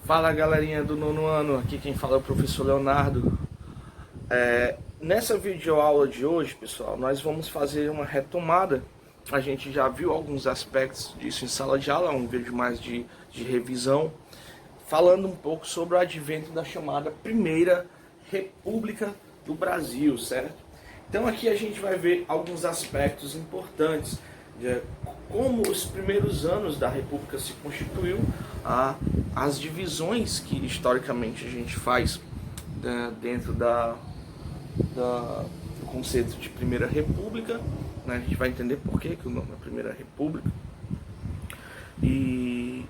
Fala galerinha do nono ano, aqui quem fala é o professor Leonardo. Nessa videoaula de hoje, pessoal, nós vamos fazer uma retomada. A gente já viu alguns aspectos disso em sala de aula, um vídeo mais de revisão, falando um pouco sobre o advento da chamada Primeira República do Brasil, certo? Então aqui a gente vai ver alguns aspectos importantes de como os primeiros anos da República se constituiu, as divisões que historicamente a gente faz dentro do conceito de Primeira República, né? A gente vai entender por que o nome é Primeira República. E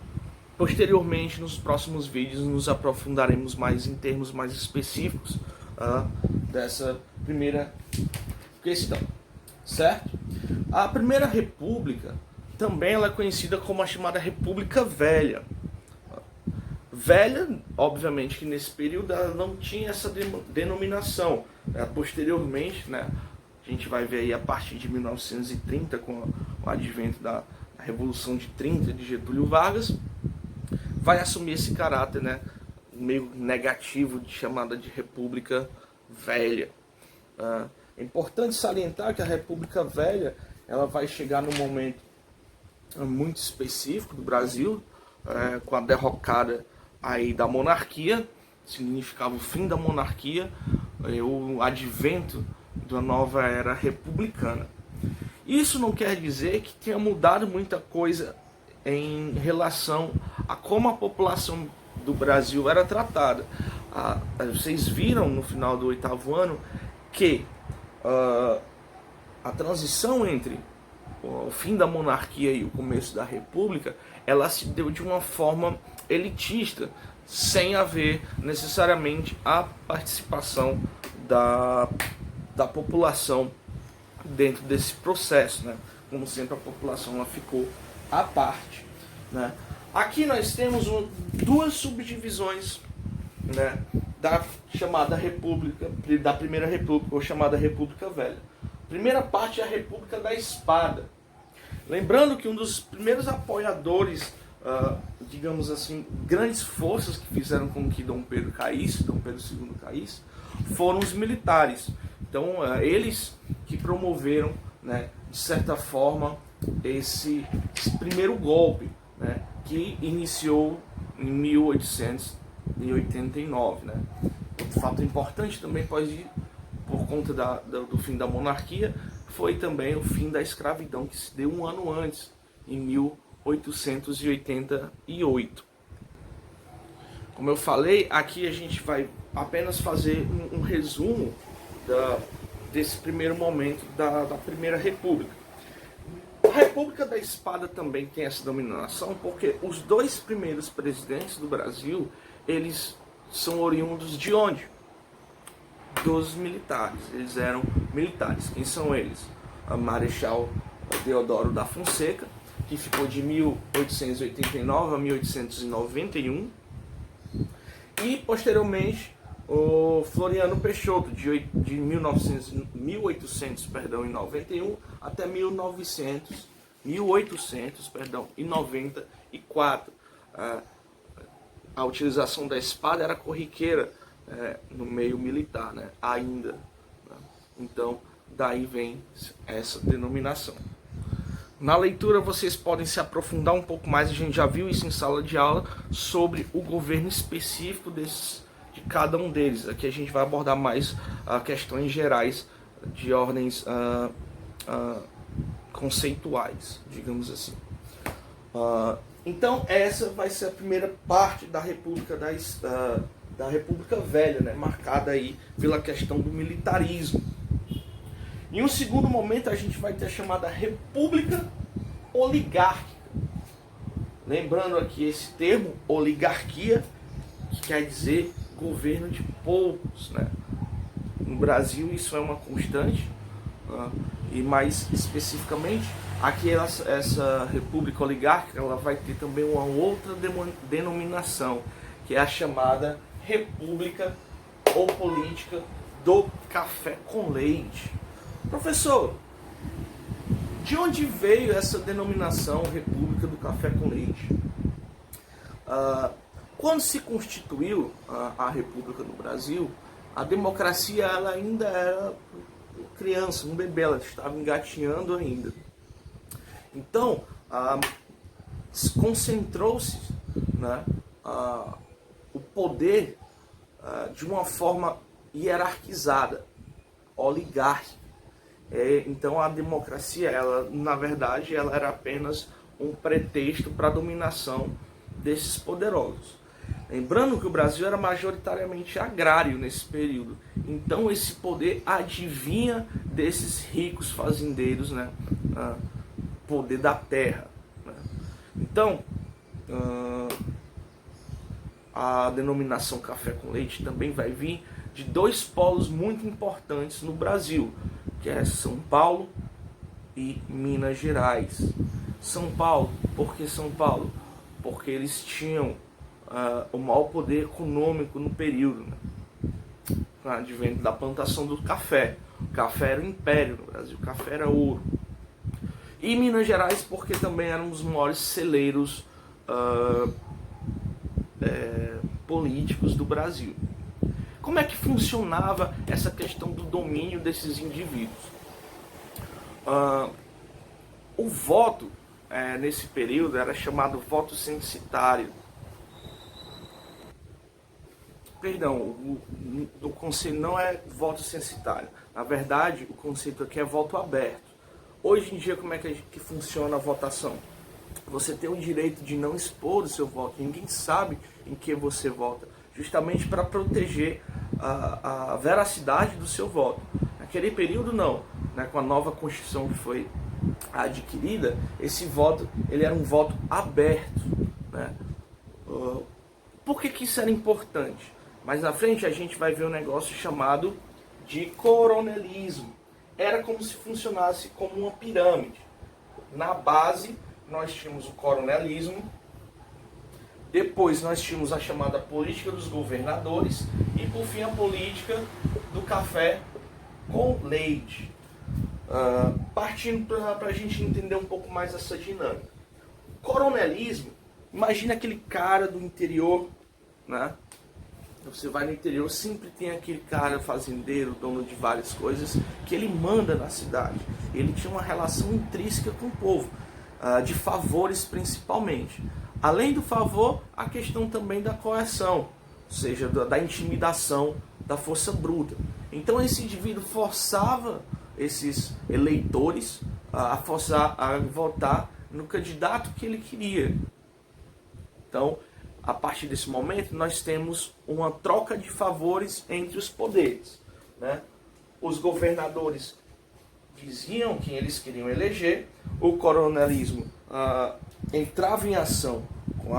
posteriormente, nos próximos vídeos, nos aprofundaremos mais em termos mais específicos dessa primeira questão, certo? A Primeira República também ela é conhecida como a chamada República Velha. Velha, obviamente que nesse período ela não tinha essa denominação. Posteriormente, né, a gente vai ver aí a partir de 1930, com o advento da Revolução de 30 de Getúlio Vargas, vai assumir esse caráter, né, meio negativo de chamada de República Velha. É importante salientar que a República Velha ela vai chegar num momento muito específico do Brasil, com a derrocada aí da monarquia, significava o fim da monarquia, o advento da nova era republicana. Isso não quer dizer que tenha mudado muita coisa em relação a como a população do Brasil era tratada. Vocês viram no final do 8º ano que a transição entre o fim da monarquia e o começo da república, ela se deu de uma forma elitista, sem haver necessariamente a participação da população dentro desse processo, né? Como sempre, a população ela ficou à parte, né? Aqui nós temos duas subdivisões, né, da chamada República, da Primeira República, ou chamada República Velha. A primeira parte é a República da Espada. Lembrando que um dos primeiros apoiadores, digamos assim, grandes forças que fizeram com que Dom Pedro caísse, Dom Pedro II caísse, foram os militares. Então, eles que promoveram, né, de certa forma, esse primeiro golpe, né, que iniciou em 1889. Né? Outro fato importante também pode ir por conta do fim da monarquia, foi também o fim da escravidão, que se deu um ano antes, em 1888. Como eu falei, aqui a gente vai apenas fazer um resumo desse primeiro momento da Primeira República. A República da Espada também tem essa denominação porque os dois primeiros presidentes do Brasil, eles são oriundos de onde? Dos militares. Eles eram militares. Quem são eles? A Marechal Deodoro da Fonseca, que ficou de 1889 a 1891, e posteriormente o Floriano Peixoto, de 1891 até 1894. A utilização da espada era corriqueira no meio militar, né? Ainda. Né? Então, daí vem essa denominação. Na leitura vocês podem se aprofundar um pouco mais, a gente já viu isso em sala de aula, sobre o governo específico de cada um deles. Aqui a gente vai abordar mais questões gerais de ordens conceituais, digamos assim. Então essa vai ser a primeira parte da República da República Velha, né, marcada aí pela questão do militarismo. Em um segundo momento a gente vai ter a chamada República Oligárquica. Lembrando aqui esse termo, oligarquia, que quer dizer governo de poucos, né? No Brasil isso é uma constante, e mais especificamente, aqui essa República Oligárquica ela vai ter também uma outra denominação, que é a chamada República ou Política do Café com Leite. Professor, de onde veio essa denominação República do Café com Leite? Quando se constituiu a República do Brasil, a democracia ela ainda era criança, um bebê, ela estava engatinhando ainda. Então, concentrou-se, né, o poder de uma forma hierarquizada, oligárquica. Então a democracia, ela, na verdade, ela era apenas um pretexto para a dominação desses poderosos. Lembrando que o Brasil era majoritariamente agrário nesse período, então esse poder advinha desses ricos fazendeiros, né? Poder da terra, né? Então, a denominação café com leite também vai vir de dois polos muito importantes no Brasil, que é São Paulo e Minas Gerais. São Paulo, por que São Paulo? Porque eles tinham o maior poder econômico no período, né? Advento da plantação do café. O café era o império no Brasil, o café era ouro. E Minas Gerais, porque também eram os maiores celeiros políticos do Brasil. Como é que funcionava essa questão do domínio desses indivíduos? O voto, nesse período, era chamado voto censitário. Perdão, o conceito não é voto censitário. Na verdade, o conceito aqui é voto aberto. Hoje em dia, como é que funciona a votação? Você tem o direito de não expor o seu voto. Ninguém sabe em que você vota, justamente para proteger a veracidade do seu voto. Naquele período, não. Né? Com a nova Constituição que foi adquirida, esse voto ele era um voto aberto. Né? Por que isso era importante? Mais na frente a gente vai ver um negócio chamado de coronelismo. Era como se funcionasse como uma pirâmide. Na base nós tínhamos o coronelismo, depois nós tínhamos a chamada política dos governadores e por fim a política do café com leite. Partindo para a gente entender um pouco mais essa dinâmica. Coronelismo, imagina aquele cara do interior, né? Você vai no interior, sempre tem aquele cara fazendeiro, dono de várias coisas, que ele manda na cidade. Ele tinha uma relação intrínseca com o povo, de favores principalmente. Além do favor, a questão também da coerção, ou seja, da intimidação, da força bruta. Então esse indivíduo forçava esses eleitores a votar no candidato que ele queria. Então, a partir desse momento, nós temos uma troca de favores entre os poderes, né? Os governadores diziam quem eles queriam eleger, o coronelismo entrava em ação com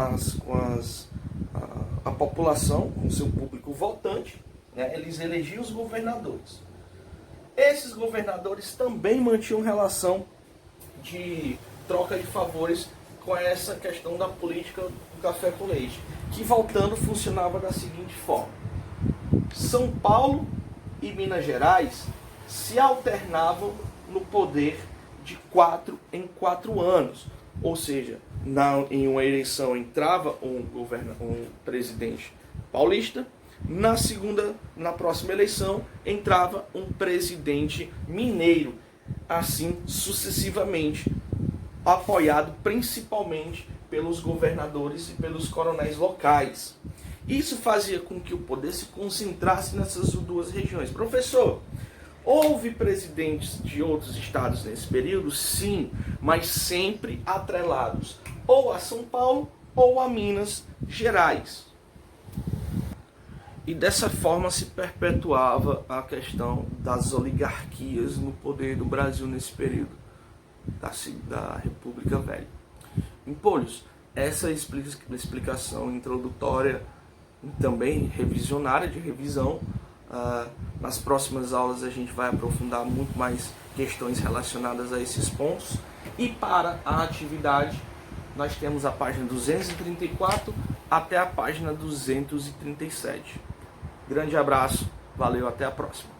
a população, com seu público votante, né? Eles elegiam os governadores. Esses governadores também mantinham relação de troca de favores com essa questão da política do café com leite, que voltando funcionava da seguinte forma: São Paulo e Minas Gerais se alternavam no poder de 4 em 4 anos, ou seja, em uma eleição entrava um presidente paulista, na próxima eleição entrava um presidente mineiro, assim sucessivamente, apoiado principalmente pelos governadores e pelos coronéis locais. Isso fazia com que o poder se concentrasse nessas duas regiões. Professor, houve presidentes de outros estados nesse período? Sim, mas sempre atrelados ou a São Paulo ou a Minas Gerais. E dessa forma se perpetuava a questão das oligarquias no poder do Brasil nesse período da República Velha. Empolhos, essa explicação introdutória também revisionária, de revisão. Nas próximas aulas a gente vai aprofundar muito mais questões relacionadas a esses pontos. E para a atividade, nós temos a página 234 até a página 237. Grande abraço, valeu, até a próxima.